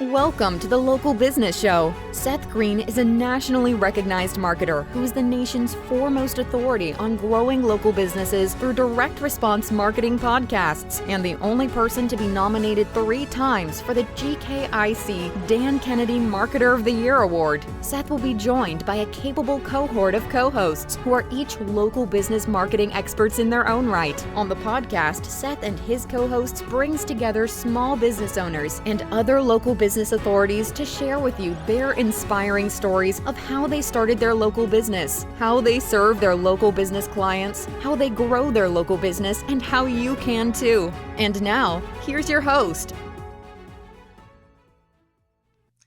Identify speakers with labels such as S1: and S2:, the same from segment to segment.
S1: Welcome to the Local Business Show. Seth Green is a nationally recognized marketer who is the nation's foremost authority on growing local businesses through direct response marketing podcasts, and the only person to be nominated 3 times for the GKIC Dan Kennedy Marketer of the Year Award. Seth will be joined by a capable cohort of co-hosts who are each local business marketing experts in their own right. On the podcast, Seth and his co-hosts brings together small business owners and other local business authorities to share with you their inspiring stories of how they started their local business, how they serve their local business clients, how they grow their local business, and how you can too. And now, here's your host.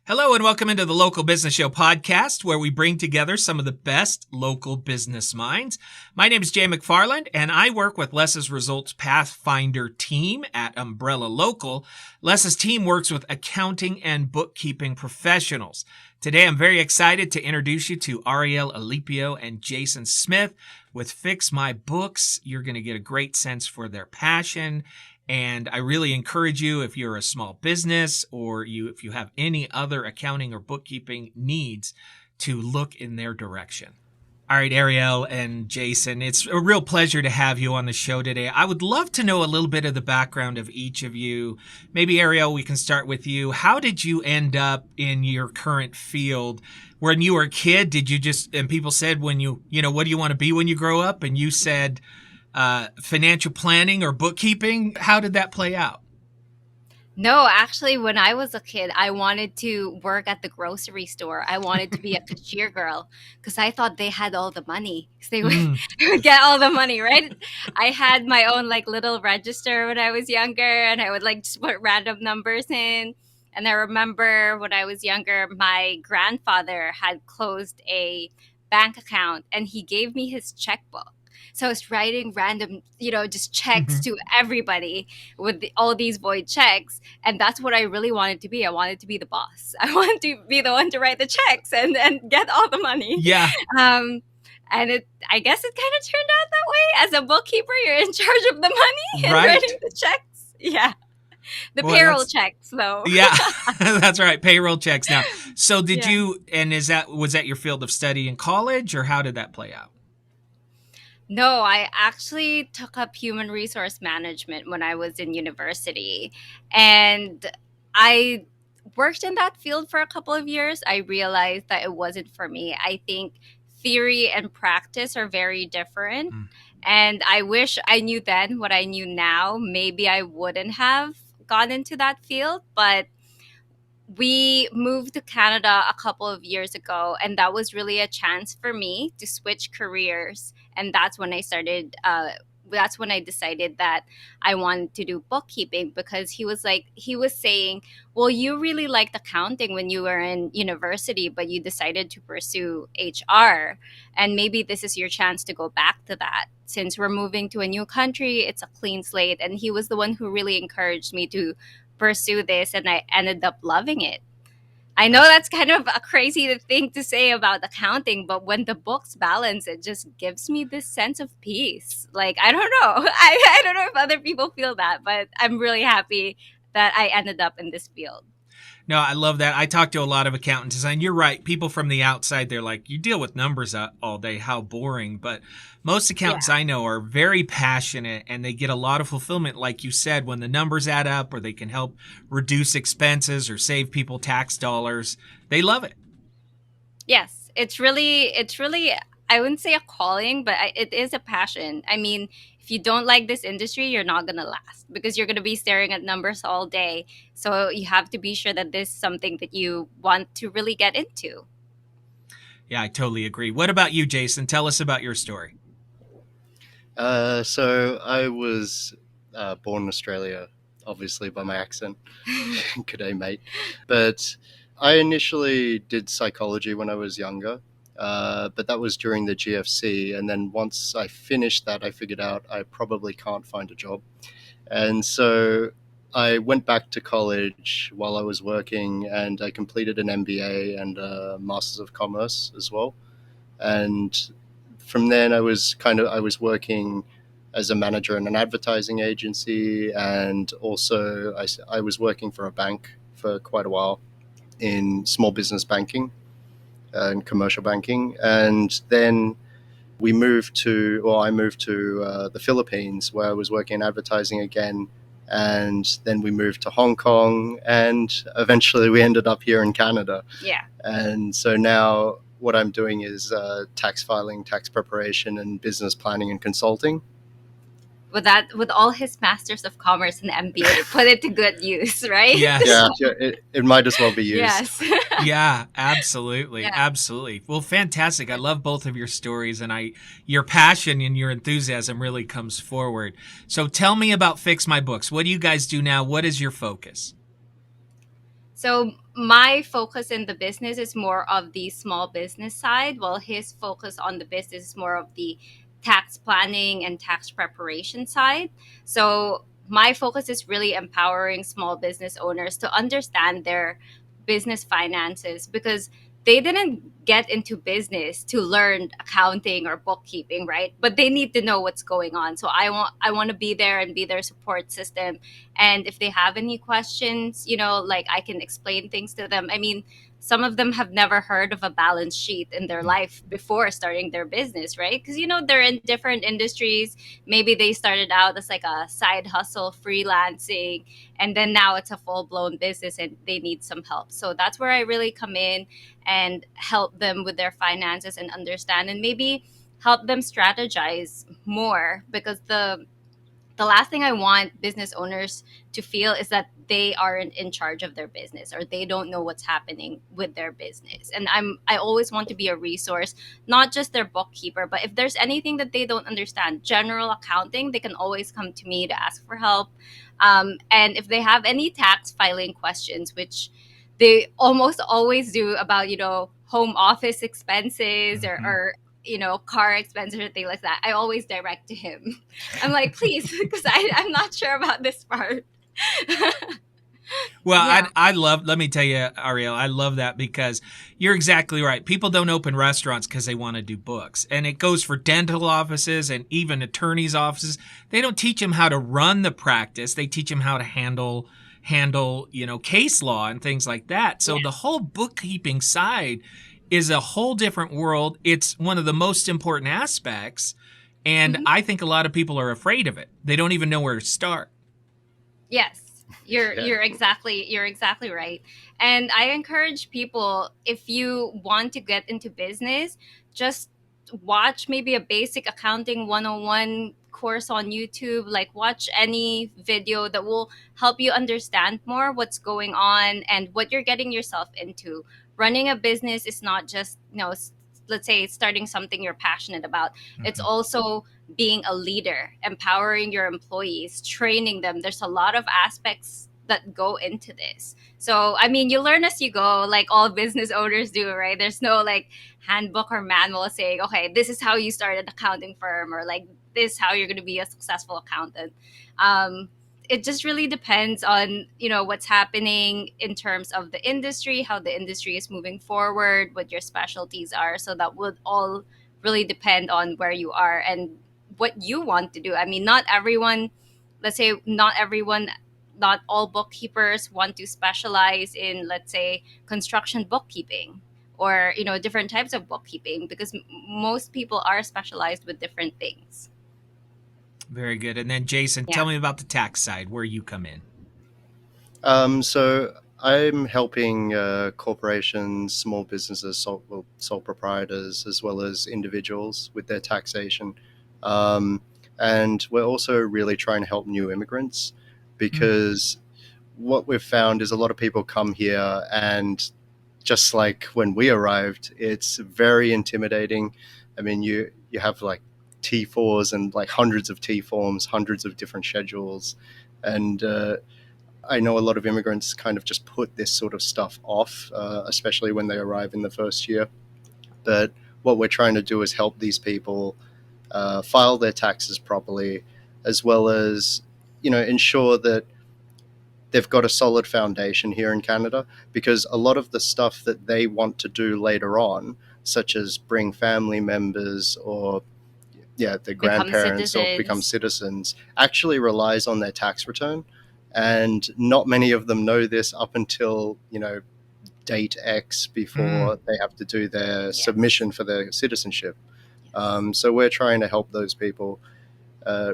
S2: Hello and welcome into the Local Business Show podcast, where we bring together some of the best local business minds. My name is Jay McFarland, and I work with Les's Results Pathfinder team at Umbrella Local. Les's team works with accounting and bookkeeping professionals. Today, I'm very excited to introduce you to Arielle, Alipio, and Jason Smith with Fix My Books. You're going to get a great sense for their passion. And I really encourage you, if you're a small business or if you have any other accounting or bookkeeping needs, to look in their direction. All right, Arielle and Jason, it's a real pleasure to have you on the show today. I would love to know a little bit of the background of each of you. Maybe, Arielle, we can start with you. How did you end up in your current field? When you were a kid, did you and people said what do you want to be when you grow up? And you said, financial planning or bookkeeping? How did that play out?
S3: No, actually, when I was a kid, I wanted to work at the grocery store. I wanted to be a cashier girl because I thought they had all the money. 'Cause they would get all the money, right? I had my own little register when I was younger, and I would just put random numbers in. And I remember when I was younger, my grandfather had closed a bank account, and he gave me his checkbook. So I was writing random, just checks to everybody with all these void checks. And that's what I really wanted to be. I wanted to be the boss. I wanted to be the one to write the checks and get all the money.
S2: Yeah.
S3: And I guess it kind of turned out that way. As a bookkeeper, you're in charge of the money and writing the checks. Yeah. Payroll checks, though.
S2: Yeah, that's right. Payroll checks now. So did you, and was that your field of study in college, or how did that play out?
S3: No, I actually took up human resource management when I was in university, and I worked in that field for a couple of years. I realized that it wasn't for me. I think theory and practice are very different, and I wish I knew then what I knew now. Maybe I wouldn't have gone into that field, but we moved to Canada a couple of years ago, and that was really a chance for me to switch careers. And that's when I started. That's when I decided that I wanted to do bookkeeping, because he was saying, well, you really liked accounting when you were in university, but you decided to pursue HR. And maybe this is your chance to go back to that. Since we're moving to a new country, it's a clean slate. And he was the one who really encouraged me to pursue this, and I ended up loving it. I know that's kind of a crazy thing to say about accounting, but when the books balance, it just gives me this sense of peace. I don't know. I don't know if other people feel that, but I'm really happy that I ended up in this field.
S2: No, I love that. I talk to a lot of accountants, and you're right. People from the outside, they're like, you deal with numbers all day. How boring. But most accountants I know are very passionate, and they get a lot of fulfillment, like you said, when the numbers add up, or they can help reduce expenses or save people tax dollars. They love it.
S3: Yes, it's really, I wouldn't say a calling, but it is a passion. I mean, if you don't like this industry, you're not going to last, because you're going to be staring at numbers all day. So you have to be sure that this is something that you want to really get into.
S2: Yeah, I totally agree. What about you, Jason? Tell us about your story.
S4: So I was born in Australia, obviously by my accent. G'day, mate. But I initially did psychology when I was younger. But that was during the GFC. And then once I finished that, I figured out I probably can't find a job. And so I went back to college while I was working, and I completed an MBA and a Masters of Commerce as well. And from then I was working as a manager in an advertising agency, and also I was working for a bank for quite a while in small business banking and commercial banking. And then I moved to the Philippines, where I was working in advertising again. And then we moved to Hong Kong, and eventually we ended up here in Canada.
S3: Yeah.
S4: And so now what I'm doing is tax filing, tax preparation, and business planning and consulting.
S3: With all his masters of commerce and MBA, put it to good use, right?
S2: Yes.
S4: Yeah, it might as well be used.
S3: Yes.
S2: Yeah, absolutely.
S3: Yeah.
S2: Absolutely. Well, fantastic. I love both of your stories, and your passion and your enthusiasm really comes forward. So tell me about Fix My Books. What do you guys do now? What is your focus?
S3: So my focus in the business is more of the small business side, while his focus on the business is more of the tax planning and tax preparation side. So my focus is really empowering small business owners to understand their business finances, because they didn't get into business to learn accounting or bookkeeping, right? But they need to know what's going on. So I want to be there and be their support system. And if they have any questions, like, I can explain things to them. I mean, some of them have never heard of a balance sheet in their life before starting their business, right? Because, they're in different industries. Maybe they started out as like a side hustle, freelancing, and then now it's a full-blown business and they need some help. So that's where I really come in and help them with their finances and understand, and maybe help them strategize more, because the last thing I want business owners to feel is that they aren't in charge of their business, or they don't know what's happening with their business. And I always want to be a resource, not just their bookkeeper, but if there's anything that they don't understand, general accounting, they can always come to me to ask for help. And if they have any tax filing questions, which they almost always do, about, home office expenses, or car expenses or things like that, I always direct to him. I'm like, please, because I'm not sure about this part.
S2: Well,
S3: Yeah.
S2: let me tell you, Arielle, I love that, because you're exactly right. People don't open restaurants because they want to do books. And it goes for dental offices and even attorneys' offices. They don't teach them how to run the practice. They teach them how to handle case law and things like that. So the whole bookkeeping side is a whole different world. It's one of the most important aspects. And I think a lot of people are afraid of it. They don't even know where to start.
S3: Yes. You're exactly right. And I encourage people, if you want to get into business, just watch maybe a basic accounting 101 course on YouTube. Like, watch any video that will help you understand more what's going on and what you're getting yourself into. Running a business is not just, let's say, starting something you're passionate about. It's also being a leader, empowering your employees, training them. There's a lot of aspects that go into this. So, I mean, you learn as you go, like all business owners do, right? There's no like handbook or manual saying, okay, this is how you start an accounting firm, or like this is how you're going to be a successful accountant. It just really depends on, what's happening in terms of the industry, how the industry is moving forward, what your specialties are. So that would all really depend on where you are and what you want to do. I mean, not all bookkeepers want to specialize in, let's say, construction bookkeeping, or, different types of bookkeeping, because most people are specialized with different things.
S2: Very good. And then Jason, tell me about the tax side, where you come in.
S4: So I'm helping corporations, small businesses, sole proprietors, as well as individuals with their taxation. And we're also really trying to help new immigrants, because what we've found is a lot of people come here, and just like when we arrived, it's very intimidating. I mean, you have like T4s and like hundreds of T forms, hundreds of different schedules. And I know a lot of immigrants kind of just put this sort of stuff off, especially when they arrive in the first year. But what we're trying to do is help these people file their taxes properly, as well as, ensure that they've got a solid foundation here in Canada, because a lot of the stuff that they want to do later on, such as bring family members or their grandparents or become citizens, actually relies on their tax return. And not many of them know this up until, date X before they have to do their submission for their citizenship. So we're trying to help those people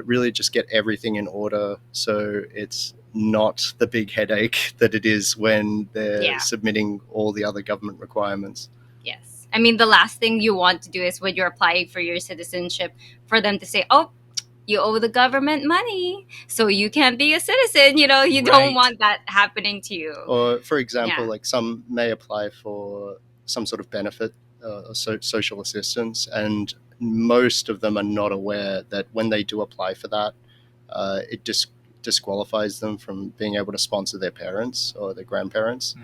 S4: really just get everything in order, so it's not the big headache that it is when they're submitting all the other government requirements.
S3: Yes. I mean, the last thing you want to do is when you're applying for your citizenship for them to say, oh, you owe the government money, so you can't be a citizen. You don't want that happening to you.
S4: Or, for example, like some may apply for some sort of benefit, social assistance, and most of them are not aware that when they do apply for that, it disqualifies them from being able to sponsor their parents or their grandparents.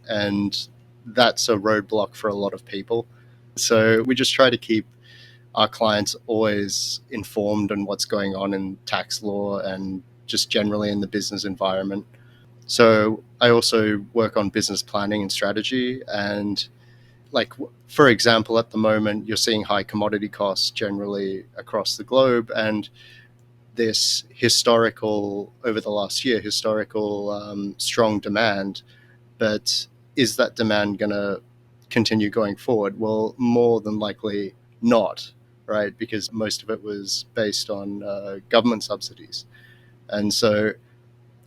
S4: And that's a roadblock for a lot of people. So we just try to keep our clients always informed on what's going on in tax law and just generally in the business environment. So I also work on business planning and strategy. And like, for example, at the moment, you're seeing high commodity costs generally across the globe. And this over the last year, strong demand. But is that demand going to continue going forward? Well, more than likely not, right? Because most of it was based on government subsidies. And so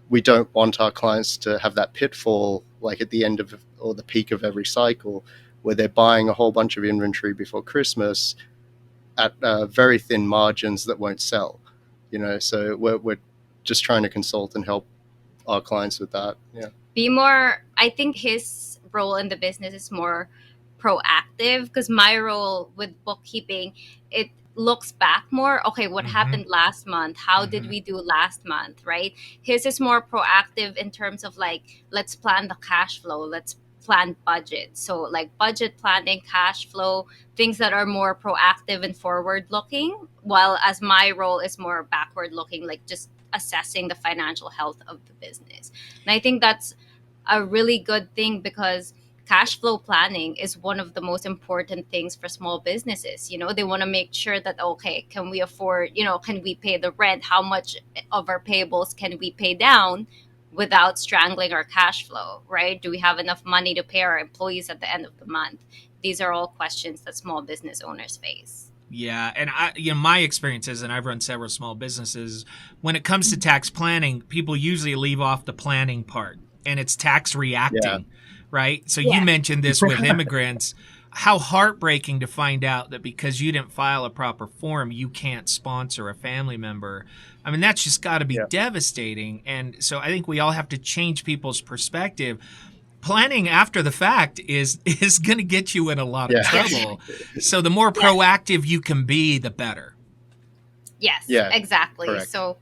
S4: we don't want our clients to have that pitfall, like at the end of or the peak of every cycle, where they're buying a whole bunch of inventory before Christmas at very thin margins that won't sell. So we're just trying to consult and help our clients with that.
S3: I think his role in the business is more proactive, because my role with bookkeeping, it looks back more. Okay, what happened last month? How did we do last month, right? His is more proactive in terms of like, let's plan the cash flow, let's plan budget. So like budget planning, cash flow, things that are more proactive and forward looking, while as my role is more backward looking, like just assessing the financial health of the business. And I think that's a really good thing, because cash flow planning is one of the most important things for small businesses. They want to make sure that, okay, can we afford, can we pay the rent? How much of our payables can we pay down without strangling our cash flow, right? Do we have enough money to pay our employees at the end of the month? These are all questions that small business owners face.
S2: Yeah, and my experiences, and I've run several small businesses, when it comes to tax planning, people usually leave off the planning part, and it's tax reacting, right? So you mentioned this with immigrants. How heartbreaking to find out that because you didn't file a proper form, you can't sponsor a family member. I mean, that's just got to be devastating. And so I think we all have to change people's perspective. Planning after the fact is going to get you in a lot of trouble. So the more proactive you can be, the better.
S3: Yes, exactly. Correct. So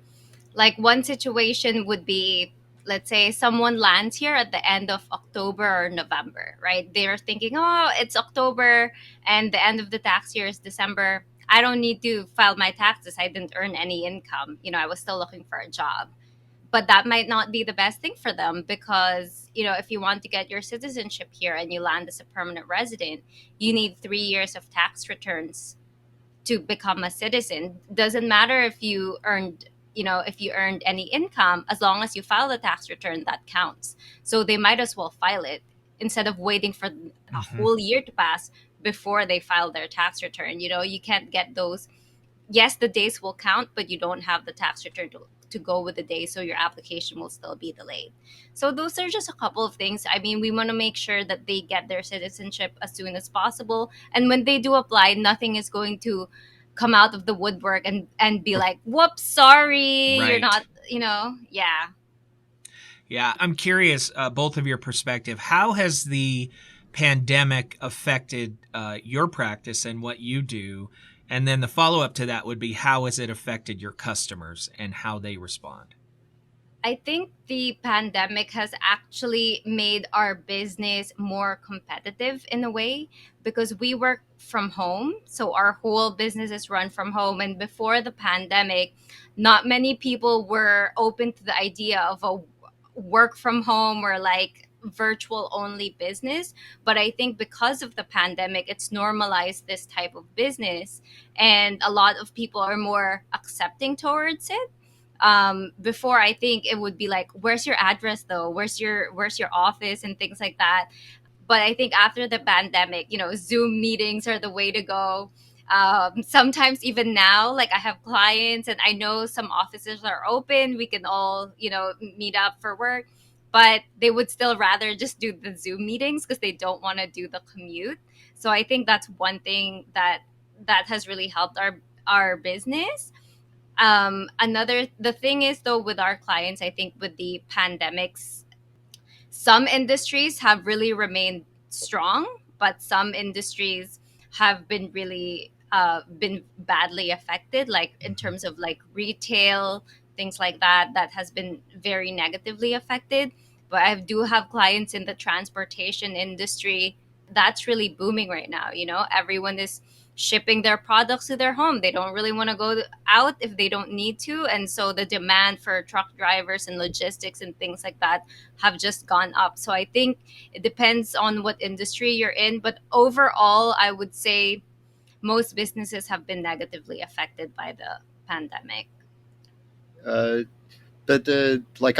S3: like one situation would be, let's say someone lands here at the end of October or November, right? They're thinking, oh, it's October and the end of the tax year is December. I don't need to file my taxes. I didn't earn any income. I was still looking for a job. But that might not be the best thing for them, because, if you want to get your citizenship here and you land as a permanent resident, you need 3 years of tax returns to become a citizen. Doesn't matter if you earned any income, as long as you file the tax return, that counts. So they might as well file it instead of waiting for a whole year to pass before they file their tax return. You can't get those. Yes, the days will count, but you don't have the tax return to go with the day, so your application will still be delayed. So those are just a couple of things. I mean, we want to make sure that they get their citizenship as soon as possible. And when they do apply, nothing is going to come out of the woodwork and be like, whoops, sorry, you're not,
S2: Yeah, I'm curious, both of your perspective, how has the pandemic affected your practice and what you do? And then the follow-up to that would be, how has it affected your customers and how they respond?
S3: I think the pandemic has actually made our business more competitive in a way, because we work from home. So our whole business is run from home. And before the pandemic, not many people were open to the idea of a work from home or like virtual only business. But I think because of the pandemic, it's normalized this type of business, and a lot of people are more accepting towards it. Before, I think it would be like, where's your address though? Where's your office and things like that. But I think after the pandemic, Zoom meetings are the way to go. Sometimes even now, like I have clients and I know some offices are open, we can all, meet up for work, but they would still rather just do the Zoom meetings because they don't want to do the commute. So I think that's one thing that has really helped our business. The thing is though, with our clients, I think with the pandemics, some industries have really remained strong, but some industries have been really been badly affected, like in terms of like retail, things like that has been very negatively affected. But I do have clients in the transportation industry that's really booming right now. Everyone is shipping their products to their home. They don't really want to go out if they don't need to. And so the demand for truck drivers and logistics and things like that have just gone up. So I think it depends on what industry you're in. But overall, I would say most businesses have been negatively affected by the pandemic.
S4: Uh, but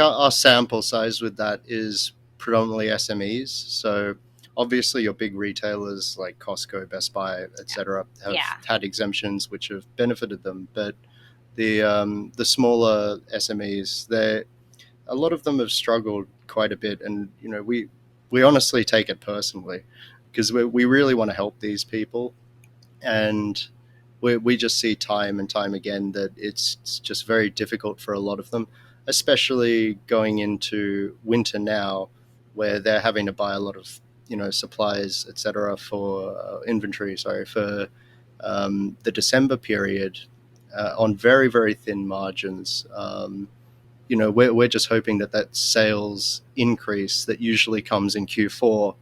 S4: our sample size with that is predominantly SMEs. So obviously your big retailers like Costco, Best Buy, etc., have
S3: Yeah.
S4: had exemptions which have benefited them. But the smaller SMEs, a lot of them have struggled quite a bit, and we honestly take it personally because we really want to help these people, and we just see time and time again that it's just very difficult for a lot of them, especially going into winter now, where they're having to buy a lot of supplies, etc., for inventory. Sorry, for the December period, on very very thin margins. We're just hoping that sales increase that usually comes in Q4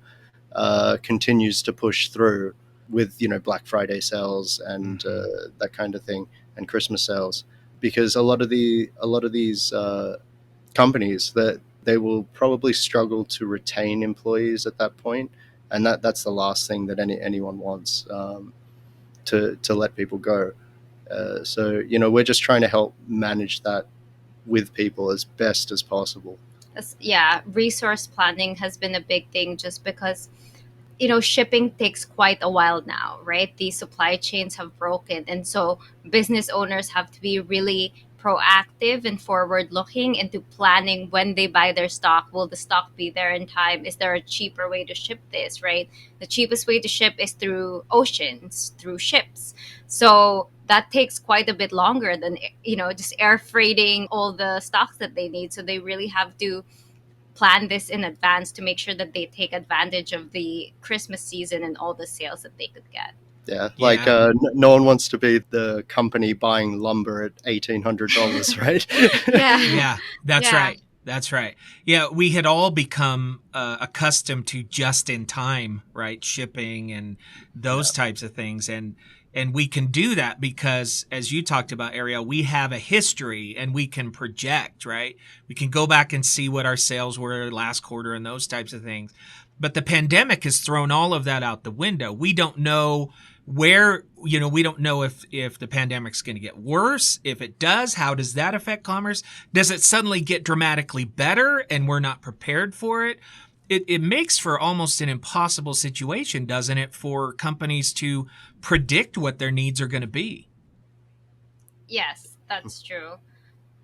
S4: continues to push through with Black Friday sales and that kind of thing, and Christmas sales, because a lot of these companies, that they will probably struggle to retain employees at that point, and that's the last thing that anyone wants, to let people go. So we're just trying to help manage that with people as best as possible.
S3: Yeah, resource planning has been a big thing just because shipping takes quite a while now, right? The supply chains have broken. And so business owners have to be really proactive and forward looking into planning when they buy their stock. Will the stock be there in time? Is there a cheaper way to ship this, right? The cheapest way to ship is through oceans, through ships. So that takes quite a bit longer than, just air freighting all the stocks that they need. So they really have to plan this in advance to make sure that they take advantage of the Christmas season and all the sales that they could get.
S4: Yeah, like no one wants to be the company buying lumber at $1,800, right?
S3: Yeah.
S2: That's
S3: Yeah.
S2: right. That's right. Yeah, we had all become accustomed to just in time, right? Shipping and those types of things. And we can do that because, as you talked about, Arielle, we have a history and we can project, right? We can go back and see what our sales were last quarter and those types of things. But the pandemic has thrown all of that out the window. We don't know where, we don't know if the pandemic's going to get worse. If it does, how does that affect commerce? Does it suddenly get dramatically better and we're not prepared for it? It makes for almost an impossible situation, doesn't it, for companies to predict what their needs are going to be?
S3: Yes, that's true.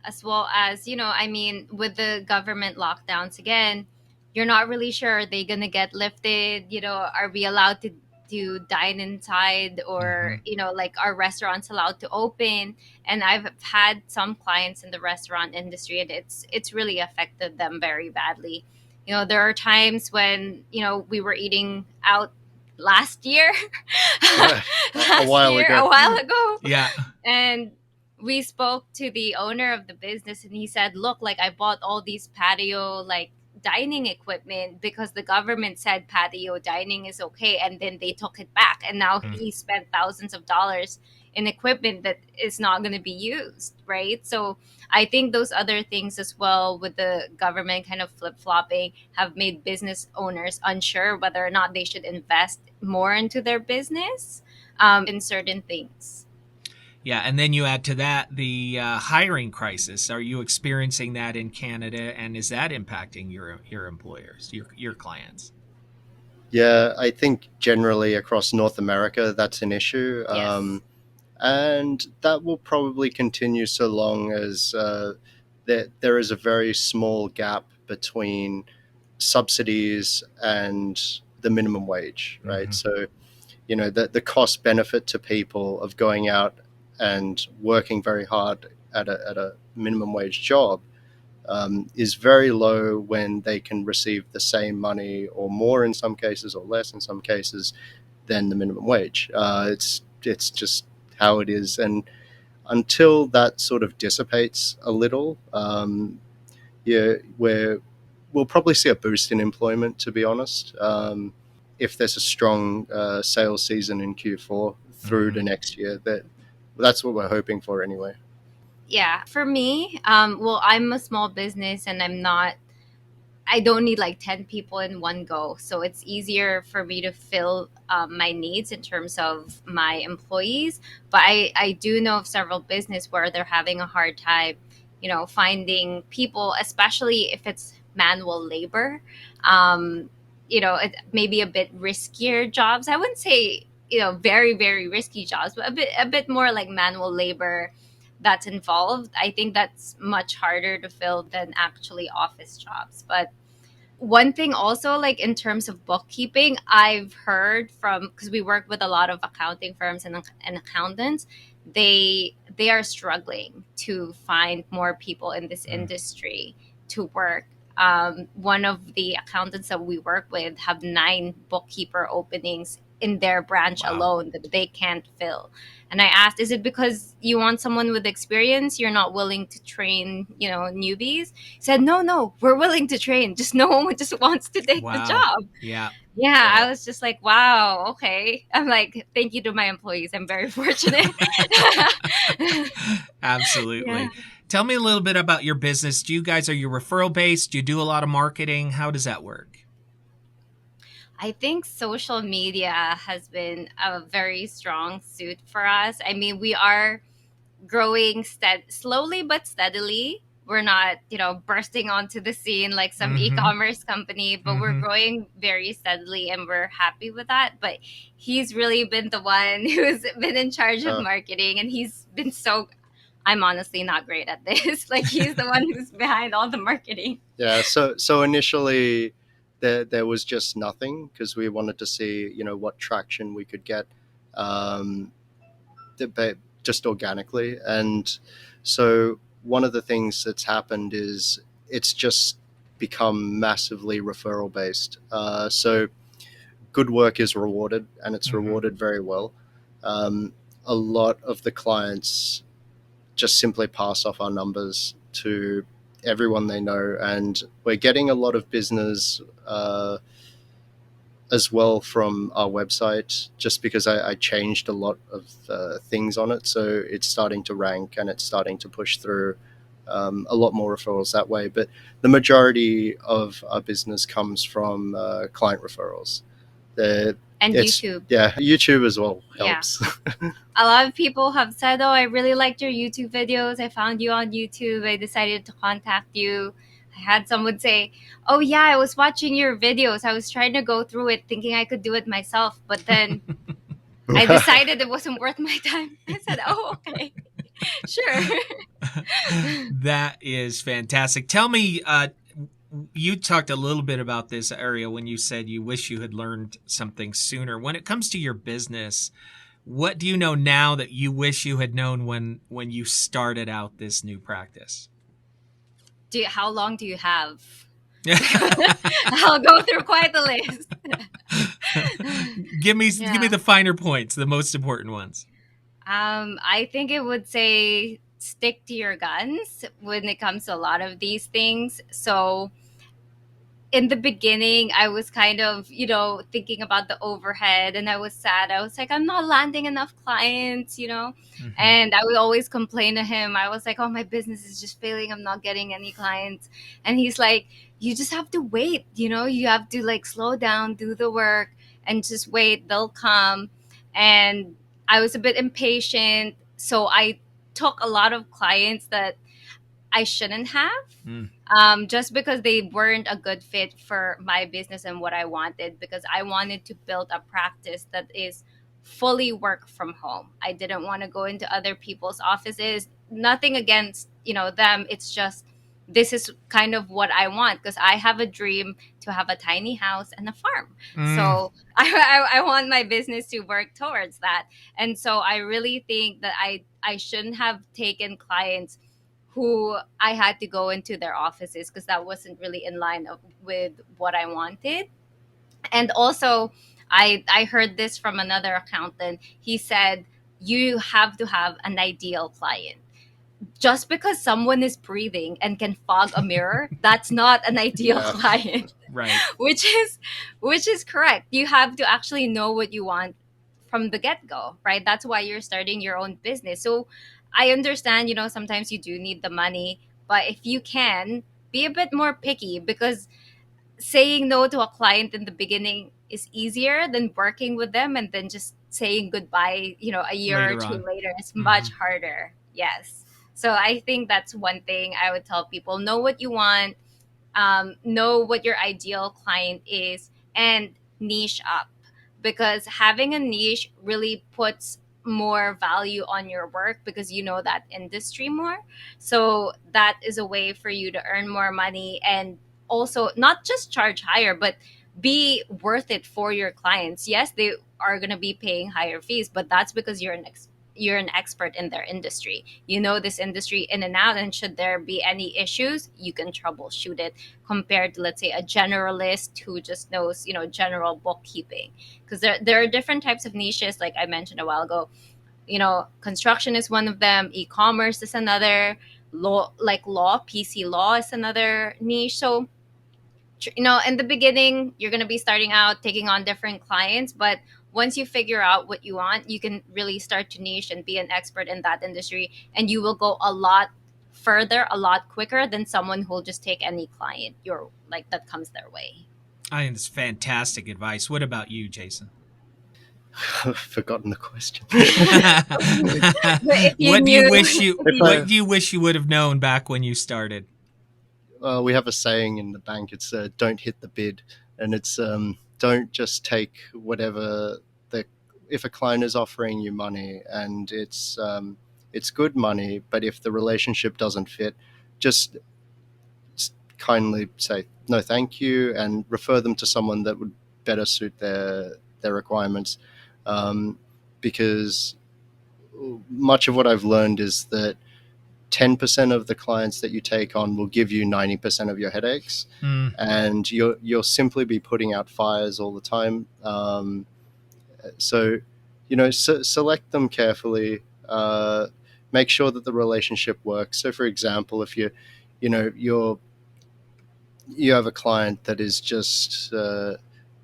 S3: As well as, with the government lockdowns again, you're not really sure, are they going to get lifted? Are we allowed to dine inside, or, like, are restaurants allowed to open? And I've had some clients in the restaurant industry, and it's really affected them very badly. There are times when, we were eating out last year,
S4: A while
S3: ago.
S2: Yeah.
S3: And we spoke to the owner of the business, and he said, look, like, I bought all these patio, like, dining equipment because the government said patio dining is okay, and then they took it back, and now he spent thousands of dollars in equipment that is not going to be used, right? So I think those other things as well, with the government kind of flip-flopping, have made business owners unsure whether or not they should invest more into their business, in certain things.
S2: Yeah, and then you add to that the hiring crisis. Are you experiencing that in Canada, and is that impacting your employers, your clients?
S4: Yeah, I think generally across North America, that's an issue.
S3: Yes.
S4: And that will probably continue so long as there is a very small gap between subsidies and the minimum wage, right?
S2: Mm-hmm.
S4: So, the cost benefit to people of going out and working very hard at a minimum wage job is very low when they can receive the same money or more in some cases or less in some cases than the minimum wage. It's just how it is, and until that sort of dissipates a little, yeah, we'll probably see a boost in employment. To be honest, if there's a strong sales season in Q4 through
S2: Mm-hmm.
S4: to next year, that's what we're hoping for anyway.
S3: Yeah, for me, well, I'm a small business and I don't need like 10 people in one go. So it's easier for me to fill my needs in terms of my employees. But I do know of several business where they're having a hard time, finding people, especially if it's manual labor. It may be a bit riskier jobs. I wouldn't say, very, very risky jobs, but a bit more like manual labor that's involved. I think that's much harder to fill than actually office jobs. But one thing also, like in terms of bookkeeping, I've heard from, because we work with a lot of accounting firms and accountants, they are struggling to find more people in this industry to work. One of the accountants that we work with have 9 bookkeeper openings in their branch
S2: Wow.
S3: alone that they can't fill. And I asked, is it because you want someone with experience? You're not willing to train, newbies? He said, no, we're willing to train. Just no one just wants to take the
S2: Wow.
S3: job.
S2: Yeah.
S3: Yeah,
S4: Wow.
S3: I was just like, wow, okay. I'm like, thank you to my employees. I'm very fortunate.
S2: Absolutely.
S3: Yeah.
S2: Tell me a little bit about your business. Are you referral based? Do you do a lot of marketing? How does that work?
S3: I think social media has been a very strong suit for us. I mean, we are growing slowly but steadily. We're not, bursting onto the scene like some
S2: Mm-hmm.
S3: e-commerce company, but we're
S2: Mm-hmm.
S3: growing very steadily and we're happy with that. But he's really been the one who's been in charge of
S4: Uh,
S3: marketing, and he's been I'm honestly not great at this. Like, he's the one who's behind all the marketing.
S4: yeah. So initially, there was just nothing because we wanted to see what traction we could get. Um, just organically. And so one of the things that's happened is it's just become massively referral based. So good work is rewarded, and it's
S2: Mm-hmm.
S4: rewarded very well. Um, a lot of the clients just simply pass off our numbers to everyone they know, and we're getting a lot of business as well from our website, just because I changed a lot of things on it. So it's starting to rank and it's starting to push through a lot more referrals that way. But the majority of our business comes from client referrals. The,
S3: And YouTube.
S4: Yeah, YouTube as well
S3: Yeah.
S4: helps.
S3: A lot of people have said, oh, I really liked your YouTube videos. I found you on YouTube. I decided to contact you. I had someone say, oh, yeah, I was watching your videos. I was trying to go through it thinking I could do it myself. But then I decided it wasn't worth my time. I said, oh, okay, sure.
S2: That is fantastic. Tell me, you talked a little bit about this area when you said you wish you had learned something sooner. When it comes to your business, what do you know now that you wish you had known when you started out this new practice?
S3: How long do you have? I'll go through quite the list.
S2: Give me
S3: Yeah.
S2: the finer points, the most important ones.
S3: I think it would say stick to your guns when it comes to a lot of these things. So in the beginning, I was kind of, thinking about the overhead, and I was sad. I was like, I'm not landing enough clients,
S2: Mm-hmm.
S3: and I would always complain to him. I was like, oh, my business is just failing. I'm not getting any clients. And he's like, you just have to wait, you have to like slow down, do the work, and just wait. They'll come. And I was a bit impatient. So I took a lot of clients that I shouldn't have,
S2: Mm.
S3: just because they weren't a good fit for my business and what I wanted, because I wanted to build a practice that is fully work from home. I didn't want to go into other people's offices. Nothing against, them. It's just this is kind of what I want, because I have a dream to have a tiny house and a farm.
S2: Mm.
S3: So I want my business to work towards that. And so I really think that I shouldn't have taken clients who I had to go into their offices, because that wasn't really in line with what I wanted. And also, I heard this from another accountant. He said you have to have an ideal client. Just because someone is breathing and can fog a mirror, that's not an ideal
S4: Yeah.
S3: client.
S2: Right.
S3: Which is correct. You have to actually know what you want from the get-go, right? That's why you're starting your own business. So I understand, sometimes you do need the money, but if you can, be a bit more picky, because saying no to a client in the beginning is easier than working with them and then just saying goodbye, a year or
S2: Later
S3: two
S2: on.
S3: later. It's
S2: Mhm.
S3: much harder. Yes. So I think that's one thing I would tell people: know what you want, know what your ideal client is, and niche up, because having a niche really puts more value on your work, because you know that industry more. So that is a way for you to earn more money, and also not just charge higher, but be worth it for your clients. Yes, they are going to be paying higher fees, but that's because you're an expert in their industry. You know this industry in and out, and should there be any issues, you can troubleshoot it, compared to, let's say, a generalist who just knows, general bookkeeping. Because there are different types of niches, like I mentioned a while ago. Construction is one of them, e-commerce is another, law, PC law is another niche. So in the beginning, you're going to be starting out taking on different clients, but once you figure out what you want, you can really start to niche and be an expert in that industry, and you will go a lot further, a lot quicker than someone who'll just take any client that comes their way.
S2: I think it's fantastic advice. What about you, Jason?
S4: I've forgotten the question.
S3: But if you
S2: What do you
S3: knew,
S2: wish you
S4: If
S2: what
S4: I-
S2: do you wish you would have known back when you started?
S4: we have a saying in the bank. It's don't hit the bid, and it's don't just take whatever the if a client is offering you money and it's good money, but if the relationship doesn't fit, just kindly say no, thank you, and refer them to someone that would better suit their requirements, because much of what I've learned is that 10% of the clients that you take on will give you 90% of your headaches, and you'll simply be putting out fires all the time. So, select them carefully. Make sure that the relationship works. So, for example, if you have a client that is just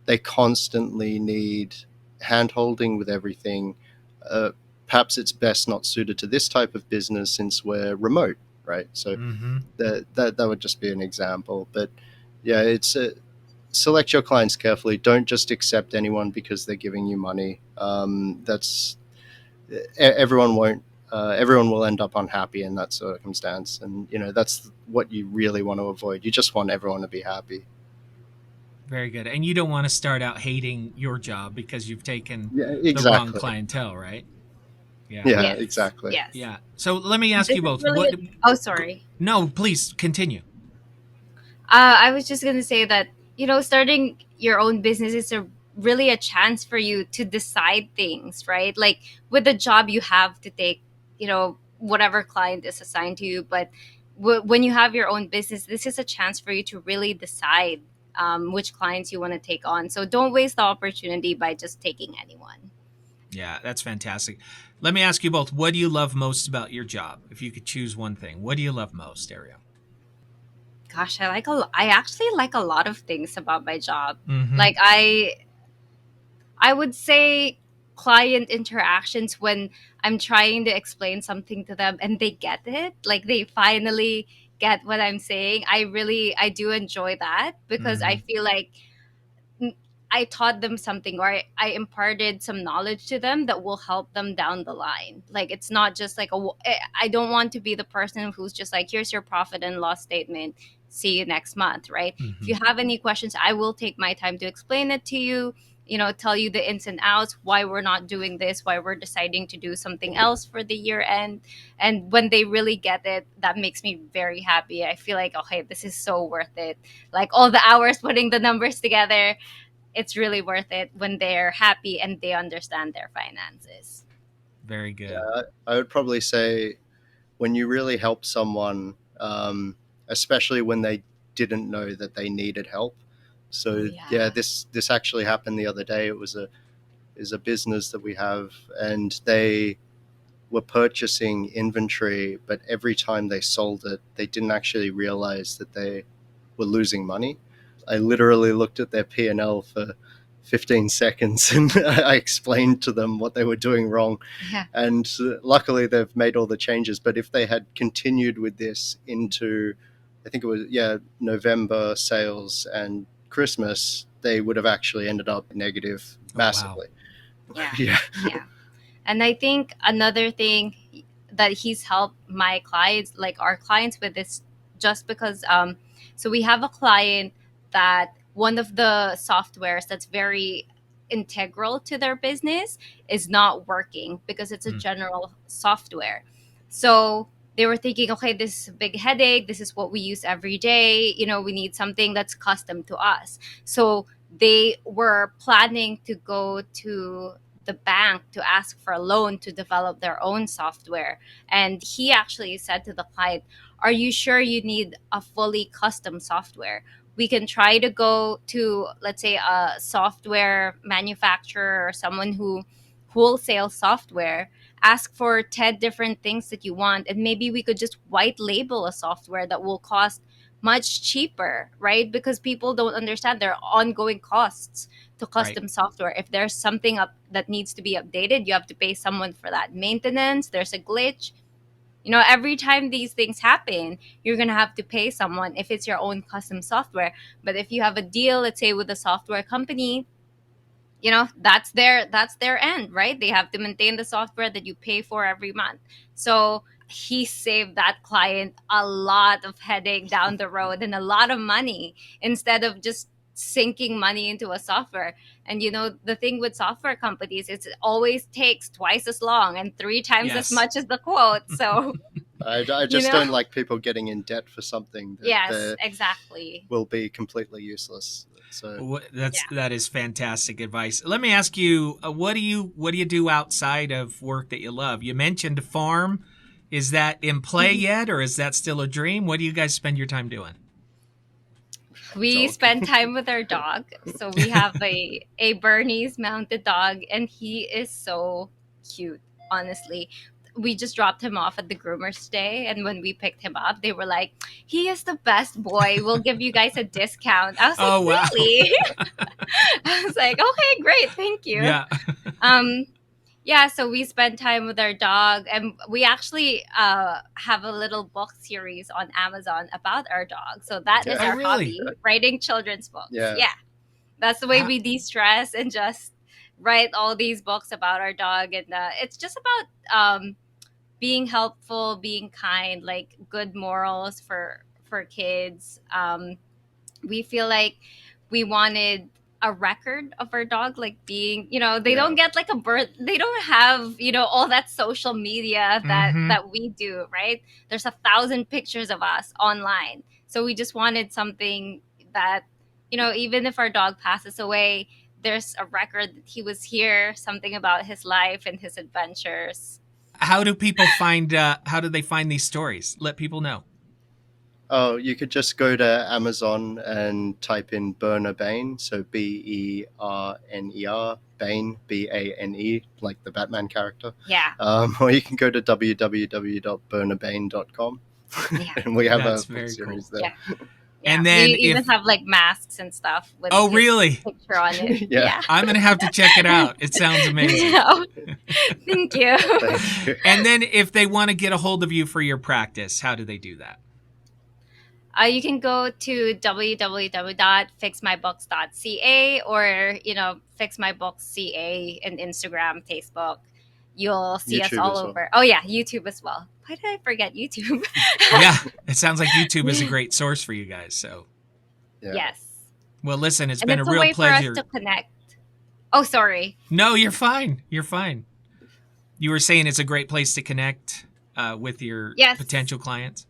S4: they constantly need hand holding with everything. Perhaps it's best not suited to this type of business since we're remote, right? So that would just be an example. But yeah, it's select your clients carefully. Don't just accept anyone because they're giving you money. That's everyone won't. Everyone will end up unhappy in that circumstance, and that's what you really want to avoid. You just want everyone to be happy.
S2: Very good. And you don't want to start out hating your job because you've taken
S4: Yeah,
S2: the wrong
S4: exactly.
S2: clientele, right? Yeah.
S4: Yeah,
S3: yes,
S4: exactly.
S3: yes.
S2: Yeah. So let me ask
S3: This
S2: you
S3: is
S2: both.
S3: really. Oh, sorry.
S2: No, please continue.
S3: I was just gonna say that starting your own business is really a chance for you to decide things, right? Like with the job, you have to take whatever client is assigned to you, but when you have your own business, this is a chance for you to really decide which clients you want to take on. So don't waste the opportunity by just taking anyone.
S2: Yeah, that's fantastic. Let me ask you both, what do you love most about your job? If you could choose one thing, what do you love most, Arielle?
S3: Gosh, I actually like a lot of things about my job.
S2: Mm-hmm.
S3: Like I would say client interactions, when I'm trying to explain something to them and they get it, like they finally get what I'm saying. I do enjoy that, because I feel like I taught them something, or I imparted some knowledge to them that will help them down the line. Like, it's not just like I don't want to be the person who's just like, here's your profit and loss statement, see you next month, right? If you have any questions, I will take my time to explain it to you, tell you the ins and outs, why we're not doing this, why we're deciding to do something else for the year end. And when they really get it, that makes me very happy. I feel like, okay, this is so worth it. Like, all the hours putting the numbers together, it's really worth it when they're happy and they understand their finances.
S2: Very good.
S4: Yeah, I would probably say when you really help someone, especially when they didn't know that they needed help. So this actually happened the other day. It was a business that we have, and they were purchasing inventory, but every time they sold it, they didn't actually realize that they were losing money. I literally looked at their P&L for 15 seconds and I explained to them what they were doing wrong.
S3: Yeah.
S4: And luckily they've made all the changes. But if they had continued with this into, I think it was, November sales and Christmas, they would have actually ended up negative massively.
S3: Wow.
S4: Yeah.
S3: And I think another thing that he's helped my clients, like our clients, with this, just because, so we have a client that one of the softwares that's very integral to their business is not working because it's a general software. So they were thinking, okay, this is a big headache. This is what we use every day. We need something that's custom to us. So they were planning to go to the bank to ask for a loan to develop their own software. And he actually said to the client, are you sure you need a fully custom software? We can try to go to, let's say, a software manufacturer or someone who wholesale software, ask for 10 different things that you want, and maybe we could just white label a software that will cost much cheaper, right? Because people don't understand their ongoing costs to custom software. If there's something up that needs to be updated, you have to pay someone for that. Maintenance, there's a glitch. Every time these things happen, you're going to have to pay someone if it's your own custom software. But if you have a deal, let's say with a software company, that's their end, right? They have to maintain the software that you pay for every month. So he saved that client a lot of headache down the road and a lot of money instead of just sinking money into a software. And the thing with software companies, it always takes twice as long and 3 times as much as the quote. So
S4: I just don't like people getting in debt for something that
S3: exactly
S4: will be completely useless. So
S2: that is fantastic advice. Let me ask you, what do you do outside of work that you love? You mentioned a farm. Is that in play yet, or is that still a dream? What do you guys spend your time doing?
S3: We spend time with our dog. So we have a Bernese mounted dog, and he is so cute, honestly. We just dropped him off at the groomers today, and when we picked him up, they were like, he is the best boy. We'll give you guys a discount. I was like,
S2: wow.
S3: Really? I was like, okay, great. Thank you.
S2: Yeah.
S3: So we spend time with our dog, and we actually have a little book series on Amazon about our dog. So that is our hobby, writing children's books. Yeah. That's the way we de-stress and just write all these books about our dog. And it's just about being helpful, being kind, like good morals for kids. We feel like we wanted a record of our dog, like being, they don't get like a birth, they don't have, all that social media that we do, right? There's 1,000 pictures of us online. So we just wanted something that, even if our dog passes away, there's a record that he was here, something about his life and his adventures.
S2: How do people find, how do they find these stories? Let people know.
S4: Oh, you could just go to Amazon and type in Berner Bane, so Berner, Bane, Bane, like the Batman character.
S3: Yeah.
S4: Or you can go to www.bernerbane.com, and we have a book series there.
S3: Yeah.
S2: And then
S3: we even have like masks and stuff with
S2: really?
S3: picture on it.
S4: Yeah.
S2: I'm going to have to check it out. It sounds amazing.
S3: Thank you.
S2: And then if they want to get a hold of you for your practice, how do they do that?
S3: You can go to www.fixmybooks.ca or, fixmybooks.ca in Instagram, Facebook. You'll see us
S4: YouTube
S3: all
S4: as well.
S3: over. Oh, yeah, YouTube as well. Why did I forget YouTube?
S2: Yeah, it sounds like YouTube is a great source for you guys. So,
S4: Yeah.
S3: Yes.
S2: well, listen, it's
S3: And
S2: been
S3: it's
S2: a
S3: a
S2: real
S3: way for us
S2: pleasure.
S3: to connect. Oh, sorry.
S2: No, you're fine. You're fine. You were saying it's a great place to connect with your
S3: Yes.
S2: potential clients.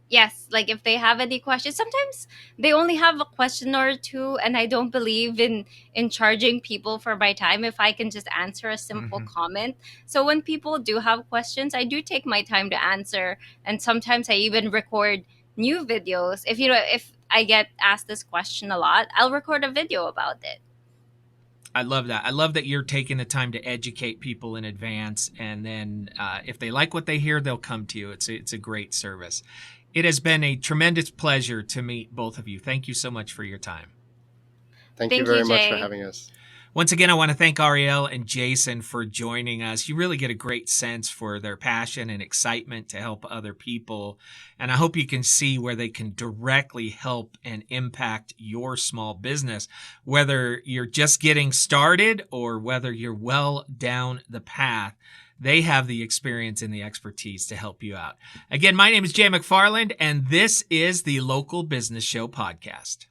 S3: Yes, like if they have any questions, sometimes they only have a question or two, and I don't believe in charging people for my time if I can just answer a simple
S2: Mhm.
S3: comment. So when people do have questions, I do take my time to answer, and sometimes I even record new videos. If I get asked this question a lot, I'll record a video about it.
S2: I love that. I love that you're taking the time to educate people in advance, and then if they like what they hear, they'll come to you. It's a great service. It has been a tremendous pleasure to meet both of you. Thank you so much for your time.
S4: Thank you
S3: Thank you,
S4: very much for
S3: Jay.
S4: having us.
S2: Once again, I want to thank Arielle and Jason for joining us. You really get a great sense for their passion and excitement to help other people. And I hope you can see where they can directly help and impact your small business, whether you're just getting started or whether you're well down the path. They have the experience and the expertise to help you out. Again, my name is Jay McFarland, and this is the Local Business Show podcast.